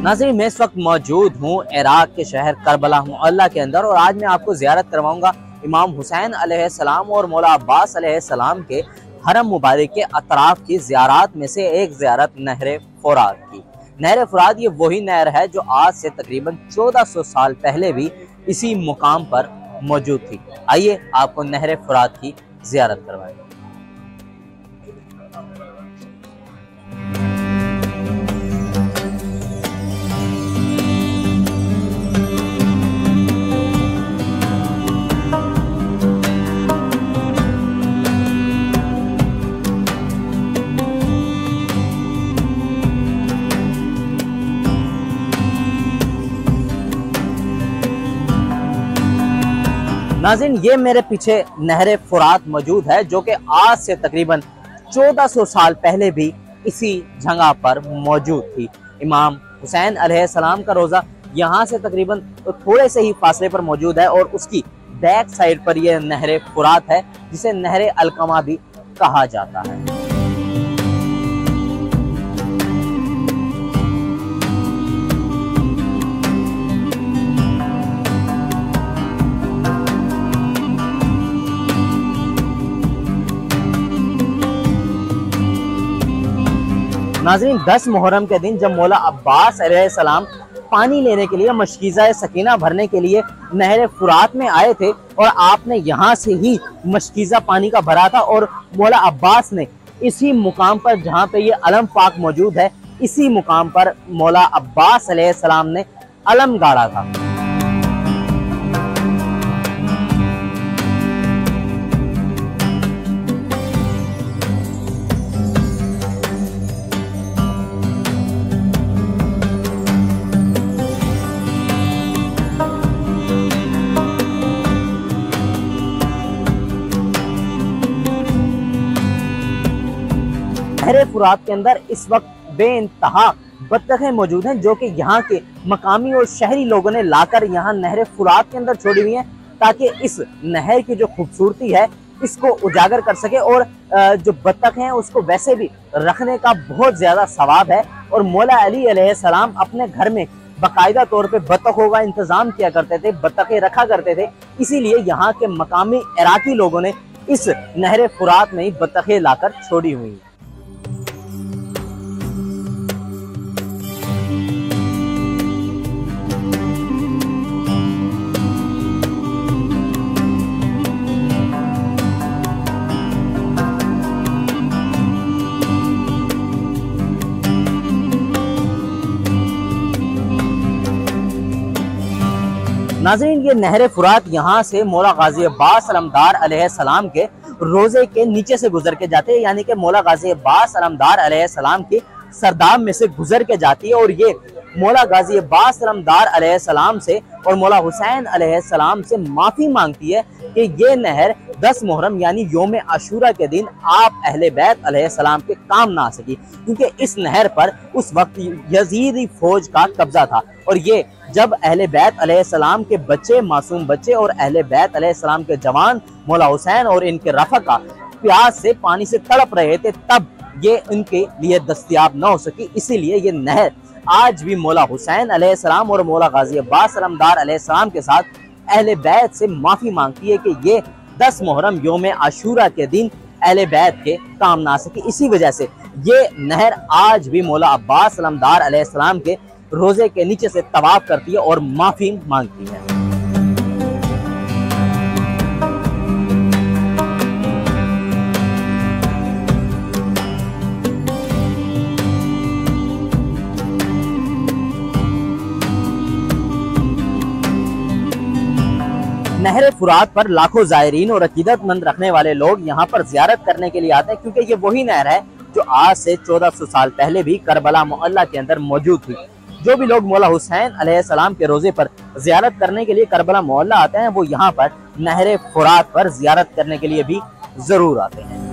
नाज़रीन, मैं इस वक्त मौजूद हूँ इराक के शहर करबला मोहल्ला के अंदर और आज मैं आपको ज़ियारत करवाऊँगा इमाम हुसैन अलैहिस्सलाम और मौला अब्बास अलैहिस्सलाम के हरम मुबारक के अतराफ की ज़ियारत में से एक ज़ियारत नहर फुरात की। नहर फुरात ये वही नहर है जो आज से तकरीबन 1400 साल पहले भी इसी मुकाम पर मौजूद थी। आइए आपको नहर फुरात की ज़ियारत करवाएं। नाज़रीन, ये मेरे पीछे नहर फुरात मौजूद है जो कि आज से तकरीबन 1400 साल पहले भी इसी जगह पर मौजूद थी। इमाम हुसैन अलैहिस्सलाम का रोज़ा यहाँ से तकरीबन थोड़े से ही फासले पर मौजूद है और उसकी बैक साइड पर यह नहर फुरात है जिसे नहर अलकमा भी कहा जाता है। नाज़रीन, 10 मुहर्रम के दिन जब मौला अब्बास अलैहिस्सलाम पानी लेने के लिए मशकीज़ा सकीना भरने के लिए नहर फुरात में आए थे और आपने यहाँ से ही मशकीज़ा पानी का भरा था और मौला अब्बास ने इसी मुकाम पर जहाँ पे ये अलम पाक मौजूद है इसी मुकाम पर मौला अब्बास अलैहिस्सलाम ने अलम गाड़ा था। नहर फुरात के अंदर इस वक्त बेइंतहा बत्तखें मौजूद हैं जो कि यहाँ के मकामी और शहरी लोगों ने लाकर यहाँ नहर फुरात के अंदर छोड़ी हुई हैं ताकि इस नहर की जो खूबसूरती है इसको उजागर कर सके और जो बत्तख हैं उसको वैसे भी रखने का बहुत ज़्यादा सवाब है। और मौला अली अलैहिस्सलाम अपने घर में बाकायदा तौर पे बत्तखों का इंतज़ाम किया करते थे, बत्तखें रखा करते थे, इसीलिए यहाँ के मकामी इराकी लोगों ने इस नहर फुरात में ही बत्तखें लाकर छोड़ी हुई हैं। नाज़रीन, ये नहर फुरात यहाँ से मौला गाजी अब्बास अलमदार अलैहिस्सलाम के रोज़े के नीचे से गुजर के जाते हैं, यानी कि मौला गाजी अब्बास अलमदार अलैहिस्सलाम के सरदार में से गुजर के जाती है और ये मौला गाजी अब्बास अलमदार अलैहिस्सलाम से और मौला हुसैन अलैहिस्सलाम से माफ़ी मांगती है कि ये नहर 10 मुहर्रम यानी योम आशूरा के दिन आप अहले बैत अलैहिस्सलाम के काम ना आ सकी, क्योंकि इस नहर पर उस वक्त यजीदी फौज का कब्जा था और ये जब अहले बैत अलैहिस्सलाम के बच्चे, मासूम बच्चे और अहले बैत अलैहिस्सलाम के जवान मौला हुसैन और इनके रफ़का प्यास से पानी से तड़प रहे थे तब ये इनके लिए दस्तयाब न हो सकी। इसीलिए ये नहर आज भी मौला हुसैन अलैहिस्सलाम और मौला गाजी अब्बास अलमदार अलैहिस्सलाम के साथ अहले बैत से माफ़ी मांगती है कि ये 10 मुहर्रम योम आशूरा के दिन अहले बैत के काम ना सकी। इसी वजह से ये नहर आज भी मौला अब्बास अलमदार अलैहिस्सलाम के रोज़े के नीचे से तवाफ करती है और माफ़ी मांगती है। नहर फुरात पर लाखों ज़ायरीन और अकीदतमंद रखने वाले लोग यहाँ पर ज़ियारत करने के लिए आते हैं, क्योंकि ये वही नहर है जो आज से 1400 साल पहले भी करबला मोहल्ला के अंदर मौजूद थी। जो भी लोग मौला हुसैन अलैहिस्सलाम के रोज़े पर ज़ियारत करने के लिए करबला मोहल्ला आते हैं वो यहाँ पर नहर फुरात पर ज़ियारत करने के लिए भी ज़रूर आते हैं।